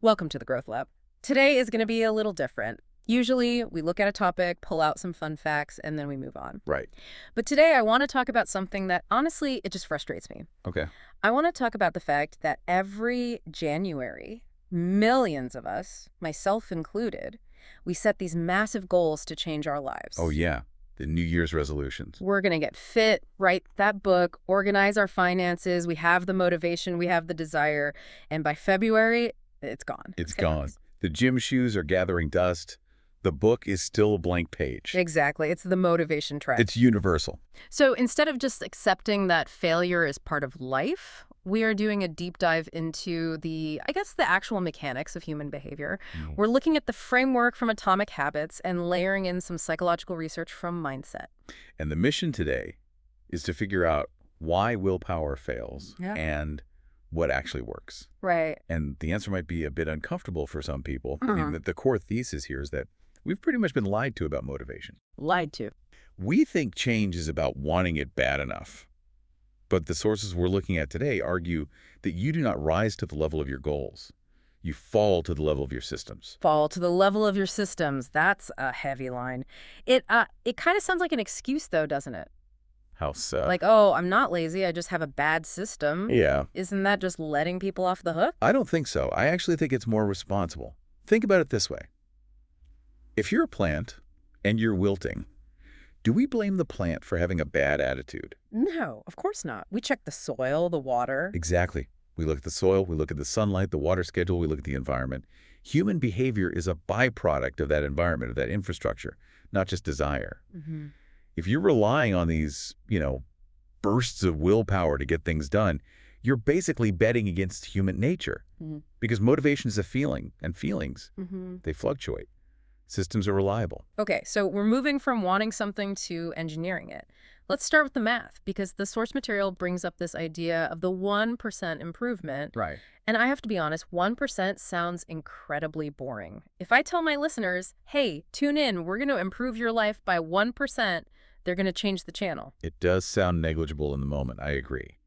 Welcome to the Growth Lab. Today is going to be a little different. Usually, we look at a topic, pull out some fun facts, and then we move on. Right. But today, I want to talk about something that, honestly, it just frustrates me. Okay. I want to talk about the fact that every January, millions of us, myself included, we set these massive goals to change our lives. Oh, yeah. The New Year's resolutions. We're going to get fit, write that book, organize our finances. We have the motivation, we have the desire. And by February, it's gone. It's gone. The gym shoes are gathering dust. The book is still a blank page. Exactly. It's the motivation trap. It's universal. So instead of just accepting that failure is part of life, we are doing a deep dive into the actual mechanics of human behavior. We're looking at the framework from Atomic Habits and layering in some psychological research from Mindset. And the mission today is to figure out why willpower fails and what actually works. Right. And the answer might be a bit uncomfortable for some people. I mean, the core thesis here is that we've pretty much been lied to about motivation. Lied to. We think change is about wanting it bad enough. But the sources we're looking at today argue that you do not rise to the level of your goals. You fall to the level of your systems. Fall to the level of your systems. That's a heavy line. It kind of sounds like an excuse, though, doesn't it? How so? Like, oh, I'm not lazy. I just have a bad system. Yeah. Isn't that just letting people off the hook? I don't think so. I actually think it's more responsible. Think about it this way. If you're a plant and you're wilting, do we blame the plant for having a bad attitude? No, of course not. We check the soil, the water. Exactly. We look at the soil, we look at the sunlight, the water schedule, we look at the environment. Human behavior is a byproduct of that environment, of that infrastructure, not just desire. If you're relying on these, bursts of willpower to get things done, you're basically betting against human nature because motivation is a feeling, and feelings, they fluctuate. Systems are reliable. Okay, so we're moving from wanting something to engineering it. Let's start with the math, because the source material brings up this idea of the 1% improvement. Right. And I have to be honest, 1% sounds incredibly boring. If I tell my listeners, hey, tune in, we're going to improve your life by 1%, they're going to change the channel. It does sound negligible in the moment, I agree.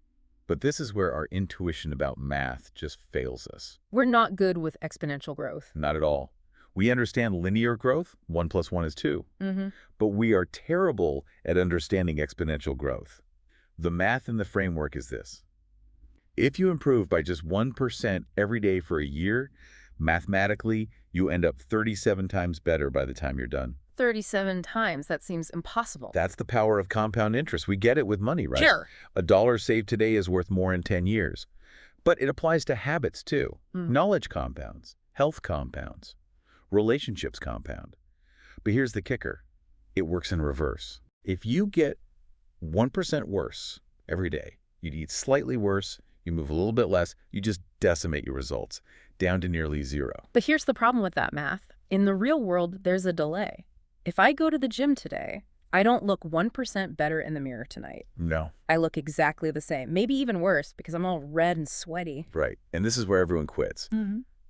But this is where our intuition about math just fails us. We're not good with exponential growth. Not at all. We understand linear growth, 1 + 1 is 2. But we are terrible at understanding exponential growth. The math in the framework is this. If you improve by just 1% every day for a year, mathematically, you end up 37 times better by the time you're done. 37 times. That seems impossible. That's the power of compound interest. We get it with money, right? Sure. $1 saved today is worth more in 10 years. But it applies to habits, too. Knowledge compounds, health compounds, relationships compound. But here's the kicker. It works in reverse. If you get 1% worse every day, you eat slightly worse, you move a little bit less, you just decimate your results down to nearly zero. But here's the problem with that math. In the real world, there's a delay. If I go to the gym today, I don't look 1% better in the mirror tonight. No. I look exactly the same, maybe even worse because I'm all red and sweaty. Right. And this is where everyone quits.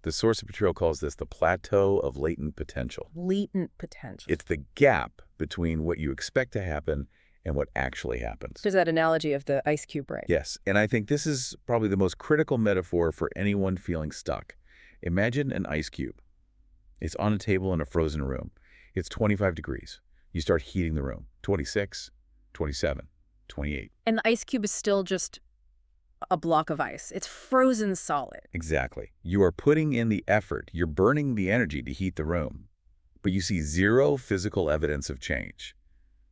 The source material calls this the plateau of latent potential. Latent potential. It's the gap between what you expect to happen and what actually happens. There's that analogy of the ice cube, right? Yes, and I think this is probably the most critical metaphor for anyone feeling stuck. Imagine an ice cube. It's on a table in a frozen room. It's 25 degrees. You start heating the room. 26, 27, 28. And the ice cube is still just a block of ice. It's frozen solid. Exactly. You are putting in the effort. You're burning the energy to heat the room. But you see zero physical evidence of change.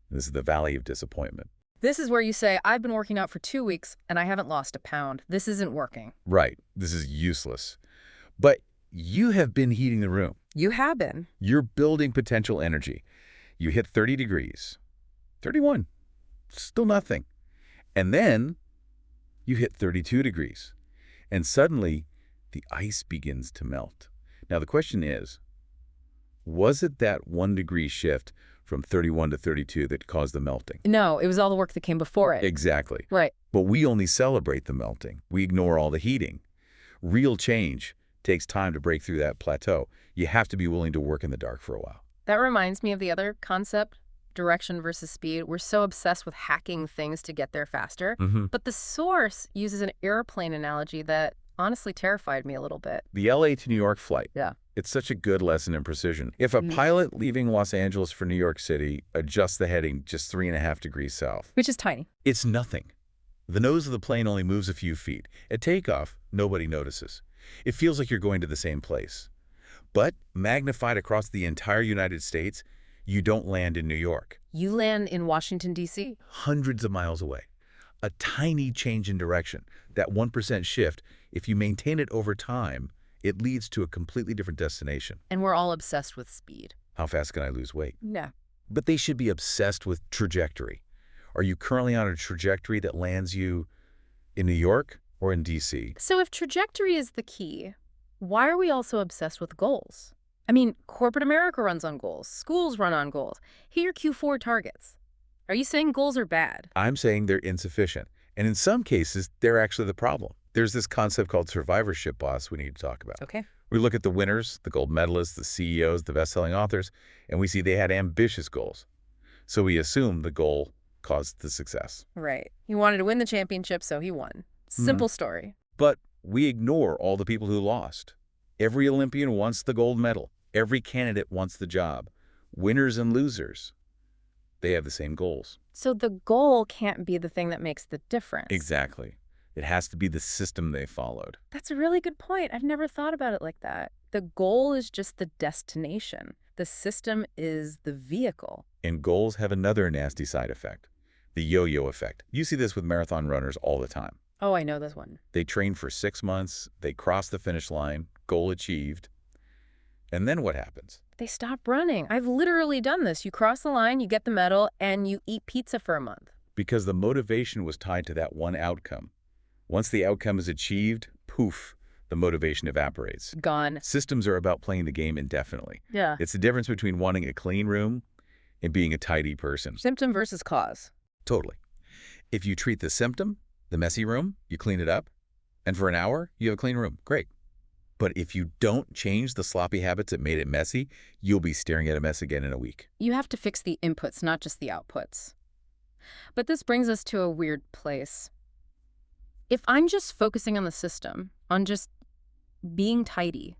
This is the valley of disappointment. This is where you say, I've been working out for 2 weeks and I haven't lost a pound. This isn't working. Right. This is useless. But you have been heating the room. You have been. You're building potential energy. You hit 30 degrees. 31. Still nothing. And then you hit 32 degrees. And suddenly, the ice begins to melt. Now, the question is, was it that 1 degree shift from 31 to 32 that caused the melting? No, it was all the work that came before it. Exactly. Right. But we only celebrate the melting. We ignore all the heating. Real change takes time to break through that plateau. You have to be willing to work in the dark for a while. That reminds me of the other concept, direction versus speed. We're so obsessed with hacking things to get there faster. But the source uses an airplane analogy that honestly terrified me a little bit. The LA to New York flight. Yeah. It's such a good lesson in precision. If a pilot leaving Los Angeles for New York City adjusts the heading just 3.5 degrees south, Which is tiny. it's nothing. The nose of the plane only moves a few feet. At takeoff, nobody notices. It feels like you're going to the same place. But magnified across the entire United States, you don't land in New York. You land in Washington, D.C. Hundreds of miles away. A tiny change in direction, that 1% shift, if you maintain it over time, it leads to a completely different destination. And we're all obsessed with speed. How fast can I lose weight? Yeah. But they should be obsessed with trajectory. Are you currently on a trajectory that lands you in New York or in D.C.? So if trajectory is the key, why are we also obsessed with goals? I mean, corporate America runs on goals. Schools run on goals. Here are Q4 targets. Are you saying goals are bad? I'm saying they're insufficient. And in some cases, they're actually the problem. There's this concept called survivorship, boss, we need to talk about. Okay. We look at the winners, the gold medalists, the CEOs, the best-selling authors, and we see they had ambitious goals. So we assume the goal caused the success. Right. He wanted to win the championship, so he won. Simple story. But we ignore all the people who lost. Every Olympian wants the gold medal. Every candidate wants the job. Winners and losers, they have the same goals. So the goal can't be the thing that makes the difference. Exactly. It has to be the system they followed. That's a really good point. I've never thought about it like that. The goal is just the destination. The system is the vehicle. And goals have another nasty side effect, the yo-yo effect. You see this with marathon runners all the time. Oh, I know this one. They train for 6 months, they cross the finish line, goal achieved. And then what happens? They stop running. I've literally done this. You cross the line, you get the medal, and you eat pizza for a month. Because the motivation was tied to that one outcome. Once the outcome is achieved, poof, the motivation evaporates. Gone. Systems are about playing the game indefinitely. Yeah. It's the difference between wanting a clean room and being a tidy person. Symptom versus cause. Totally. If you treat the symptom, the messy room, you clean it up, and for an hour, you have a clean room. Great. But if you don't change the sloppy habits that made it messy, you'll be staring at a mess again in a week. You have to fix the inputs, not just the outputs. But this brings us to a weird place. If I'm just focusing on the system, on just being tidy,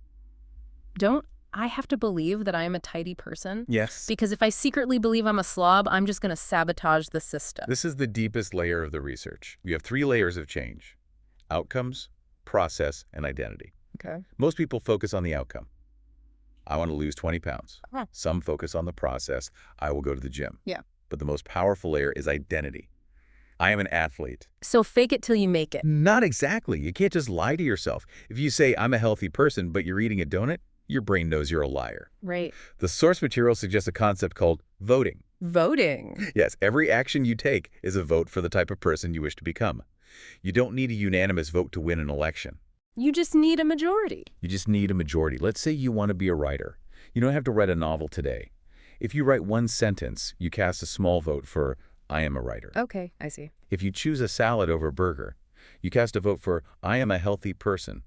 don't I have to believe that I am a tidy person? Yes. Because if I secretly believe I'm a slob, I'm just going to sabotage the system. This is the deepest layer of the research. You have 3 layers of change: outcomes, process, and identity. Okay. Most people focus on the outcome. I want to lose 20 pounds. Huh. Some focus on the process. I will go to the gym. Yeah. But the most powerful layer is identity. I am an athlete. So fake it till you make it. Not exactly. You can't just lie to yourself. If you say, I'm a healthy person, but you're eating a donut, your brain knows you're a liar. Right. The source material suggests a concept called voting. Voting. Yes, every action you take is a vote for the type of person you wish to become. You don't need a unanimous vote to win an election. You just need a majority. You just need a majority. Let's say you want to be a writer. You don't have to write a novel today. If you write one sentence, you cast a small vote for, I am a writer. Okay, I see. If you choose a salad over a burger, you cast a vote for, I am a healthy person.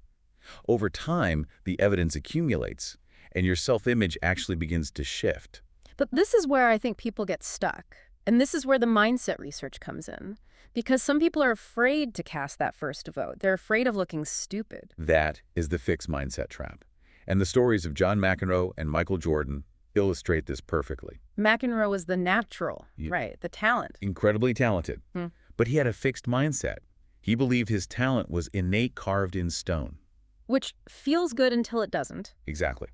Over time, the evidence accumulates, and your self-image actually begins to shift. But this is where I think people get stuck. And this is where the mindset research comes in. Because some people are afraid to cast that first vote. They're afraid of looking stupid. That is the fixed mindset trap. And the stories of John McEnroe and Michael Jordan illustrate this perfectly. McEnroe was the natural, right, the talent. Incredibly talented. But he had a fixed mindset. He believed his talent was innate, carved in stone. Which feels good until it doesn't. Exactly.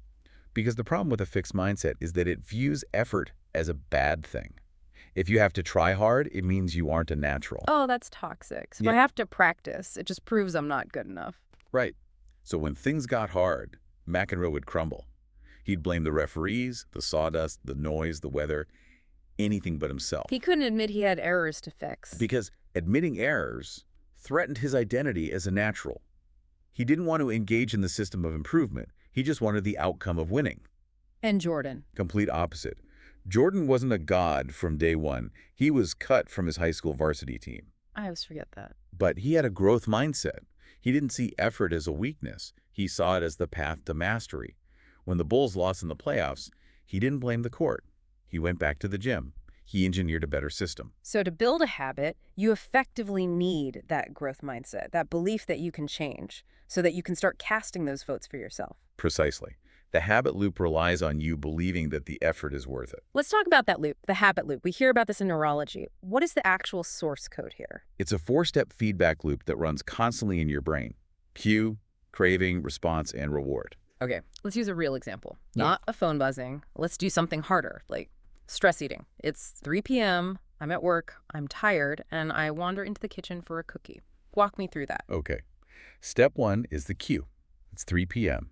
Because the problem with a fixed mindset is that it views effort as a bad thing. If you have to try hard, it means you aren't a natural. Oh, that's toxic. So if I have to practice, it just proves I'm not good enough. Right. So when things got hard, McEnroe would crumble. He'd blame the referees, the sawdust, the noise, the weather, anything but himself. He couldn't admit he had errors to fix. Because admitting errors threatened his identity as a natural. He didn't want to engage in the system of improvement. He just wanted the outcome of winning. And Jordan. Complete opposite. Jordan wasn't a god from day one. He was cut from his high school varsity team. I always forget that. But he had a growth mindset. He didn't see effort as a weakness. He saw it as the path to mastery. When the Bulls lost in the playoffs, he didn't blame the court. He went back to the gym. He engineered a better system. So to build a habit, you effectively need that growth mindset, that belief that you can change, so that you can start casting those votes for yourself. Precisely. The habit loop relies on you believing that the effort is worth it. Let's talk about that loop, the habit loop. We hear about this in neurology. What is the actual source code here? It's a 4-step feedback loop that runs constantly in your brain. Cue, craving, response, and reward. Okay, let's use a real example. Yeah. Not a phone buzzing. Let's do something harder, like stress eating. It's 3 p.m., I'm at work, I'm tired, and I wander into the kitchen for a cookie. Walk me through that. Okay. Step 1 is the cue. It's 3 p.m.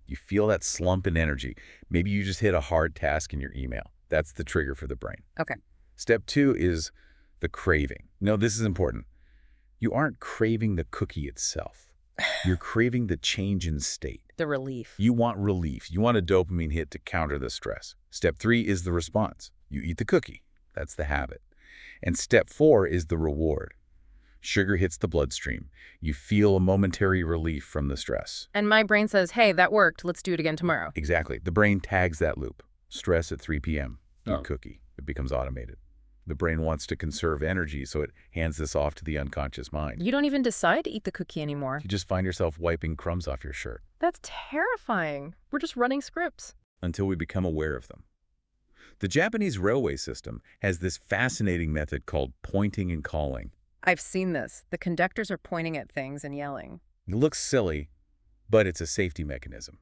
You feel that slump in energy. Maybe you just hit a hard task in your email. That's the trigger for the brain. Okay. Step 2 is the craving. No, this is important. You aren't craving the cookie itself. You're craving the change in state. The relief. You want relief. You want a dopamine hit to counter the stress. Step 3 is the response. You eat the cookie. That's the habit. And step 4 is the reward. Sugar hits the bloodstream. You feel a momentary relief from the stress. And my brain says, hey, that worked. Let's do it again tomorrow. Exactly. The brain tags that loop. Stress at 3 p.m. Eat Oh. cookie. It becomes automated. The brain wants to conserve energy, so it hands this off to the unconscious mind. You don't even decide to eat the cookie anymore. You just find yourself wiping crumbs off your shirt That's terrifying. We're just running scripts. until we become aware of them. The Japanese railway system has this fascinating method called pointing and calling. I've seen this. The conductors are pointing at things and yelling. It looks silly, but it's a safety mechanism.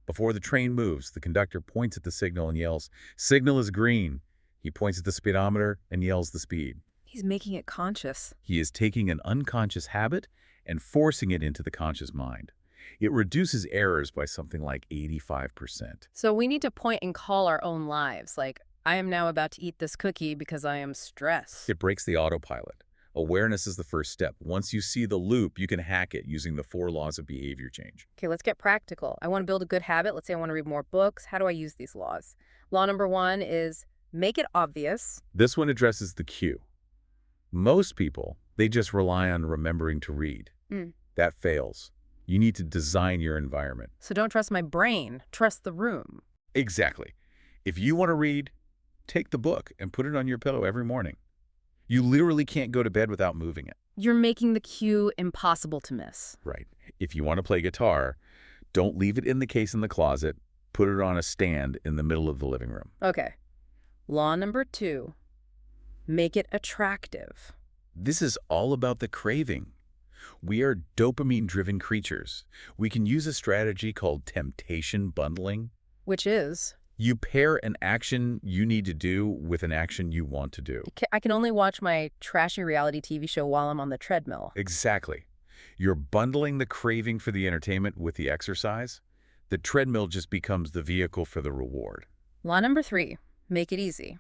Before the train moves, the conductor points at the signal and yells, "Signal is green." He points at the speedometer and yells the speed. He's making it conscious. He is taking an unconscious habit and forcing it into the conscious mind. It reduces errors by something like 85%. So we need to point and call our own lives, like, I am now about to eat this cookie because I am stressed. It breaks the autopilot. Awareness is the first step. Once you see the loop, you can hack it using the 4 laws of behavior change. Okay, let's get practical. I want to build a good habit. Let's say I want to read more books. How do I use these laws? Law number 1 is make it obvious. This one addresses the cue. Most people, they just rely on remembering to read. That fails. You need to design your environment. So don't trust my brain. Trust the room. Exactly. If you want to read, take the book and put it on your pillow every morning. You literally can't go to bed without moving it. You're making the cue impossible to miss. Right. If you want to play guitar, don't leave it in the case in the closet. Put it on a stand in the middle of the living room. Okay. Law number 2, make it attractive. This is all about the craving. We are dopamine-driven creatures. We can use a strategy called temptation bundling. Which is, You pair an action you need to do with an action you want to do. I can only watch my trashy reality TV show while I'm on the treadmill. Exactly. You're bundling the craving for the entertainment with the exercise. The treadmill just becomes the vehicle for the reward. Law number 3, make it easy.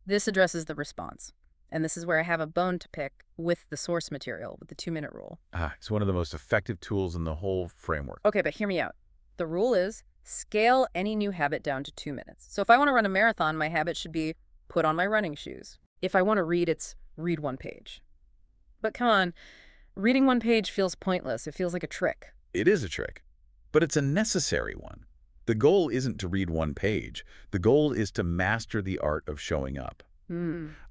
This addresses the response. And this is where I have a bone to pick with the source material, with the 2-minute rule. It's one of the most effective tools in the whole framework. Okay, but hear me out. The rule is scale any new habit down to 2 minutes. So if I want to run a marathon, my habit should be put on my running shoes. If I want to read, it's read 1 page. But come on, reading 1 page feels pointless. It feels like a trick. It is a trick, but it's a necessary one. The goal isn't to read 1 page. The goal is to master the art of showing up.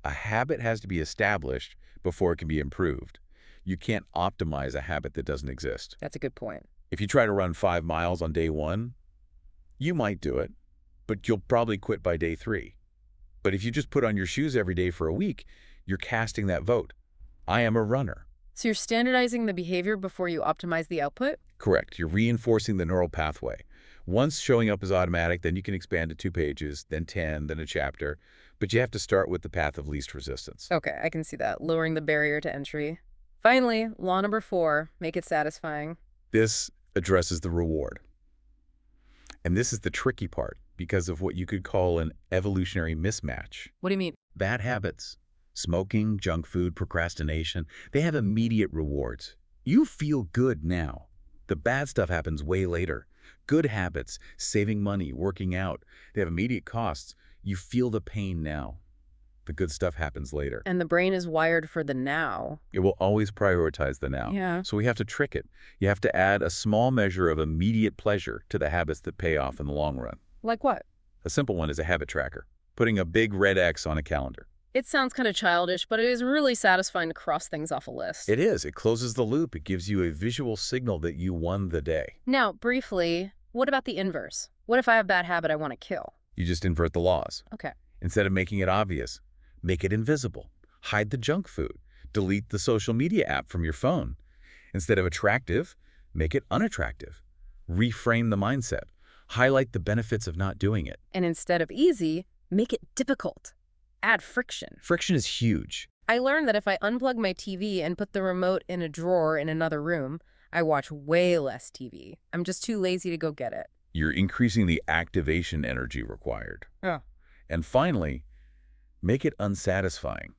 A habit has to be established before it can be improved. You can't optimize a habit that doesn't exist. That's a good point. If you try to run 5 miles on day 1, you might do it, but you'll probably quit by day 3. But if you just put on your shoes every day for a week, you're casting that vote. I am a runner. So you're standardizing the behavior before you optimize the output? Correct. You're reinforcing the neural pathway. Once showing up is automatic, then you can expand to 2 pages, then 10, then a chapter. But you have to start with the path of least resistance. Okay, I can see that. Lowering the barrier to entry. Finally, law number 4, make it satisfying. This addresses the reward. And this is the tricky part because of what you could call an evolutionary mismatch. What do you mean? Bad habits, smoking, junk food, procrastination, they have immediate rewards. You feel good now. The bad stuff happens way later. Good habits, saving money, working out, they have immediate costs. You feel the pain now. The good stuff happens later. And the brain is wired for the now. It will always prioritize the now. Yeah. So we have to trick it. You have to add a small measure of immediate pleasure to the habits that pay off in the long run. Like what? A simple one is a habit tracker. putting a big red X on a calendar. It sounds kind of childish, but it is really satisfying to cross things off a list. It is. It closes the loop. It gives you a visual signal that you won the day. Now, briefly, what about the inverse? What if I have a bad habit I want to kill? You just invert the laws. Okay. Instead of making it obvious, make it invisible. Hide the junk food. Delete the social media app from your phone. Instead of attractive, make it unattractive. Reframe the mindset. Highlight the benefits of not doing it. And instead of easy, make it difficult. Add friction. Friction is huge. I learned that if I unplug my TV and put the remote in a drawer in another room, I watch way less TV. I'm just too lazy to go get it. You're increasing the activation energy required. Yeah. And finally, make it unsatisfying.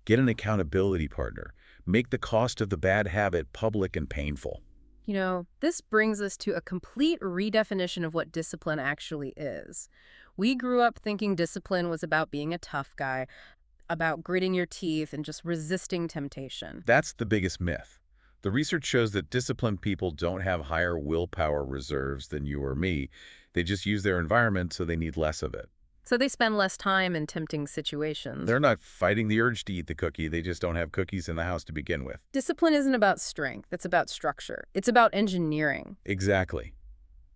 Get an accountability partner. Make the cost of the bad habit public and painful. You know, this brings us to a complete redefinition of what discipline actually is. We grew up thinking discipline was about being a tough guy, about gritting your teeth and just resisting temptation. That's the biggest myth. The research shows that disciplined people don't have higher willpower reserves than you or me. They just use their environment, so they need less of it. So they spend less time in tempting situations. They're not fighting the urge to eat the cookie. They just don't have cookies in the house to begin with. Discipline isn't about strength. It's about structure. It's about engineering. Exactly.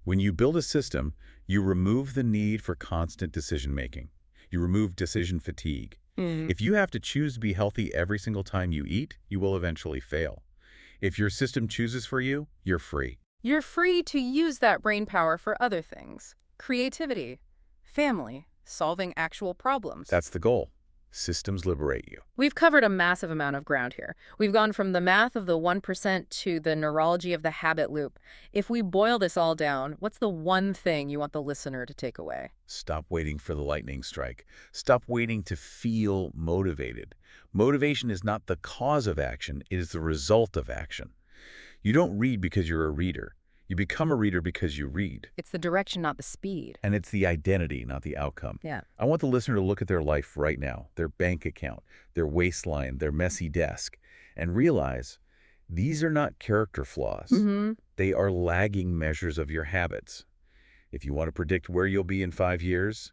When you build a system, you remove the need for constant decision-making. You remove decision fatigue. If you have to choose to be healthy every single time you eat, you will eventually fail. If your system chooses for you, you're free. You're free to use that brain power for other things. Creativity, family, solving actual problems. That's the goal. Systems liberate you. We've covered a massive amount of ground here. We've gone from the math of the 1% to the neurology of the habit loop. If we boil this all down, what's the one thing you want the listener to take away? Stop waiting for the lightning strike. Stop waiting to feel motivated. Motivation is not the cause of action, it is the result of action. You don't read because you're a reader. You become a reader because you read. It's the direction, not the speed. And it's the identity, not the outcome. Yeah. I want the listener to look at their life right now, their bank account, their waistline, their messy desk, and realize these are not character flaws. They are lagging measures of your habits. If you want to predict where you'll be in 5 years,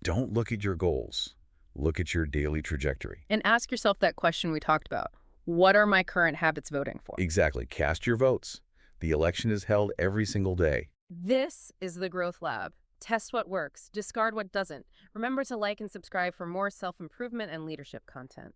don't look at your goals. Look at your daily trajectory. And ask yourself that question we talked about. What are my current habits voting for? Exactly. Cast your votes. The election is held every single day. This is the Growth Lab. Test what works, discard what doesn't. Remember to like and subscribe for more self-improvement and leadership content.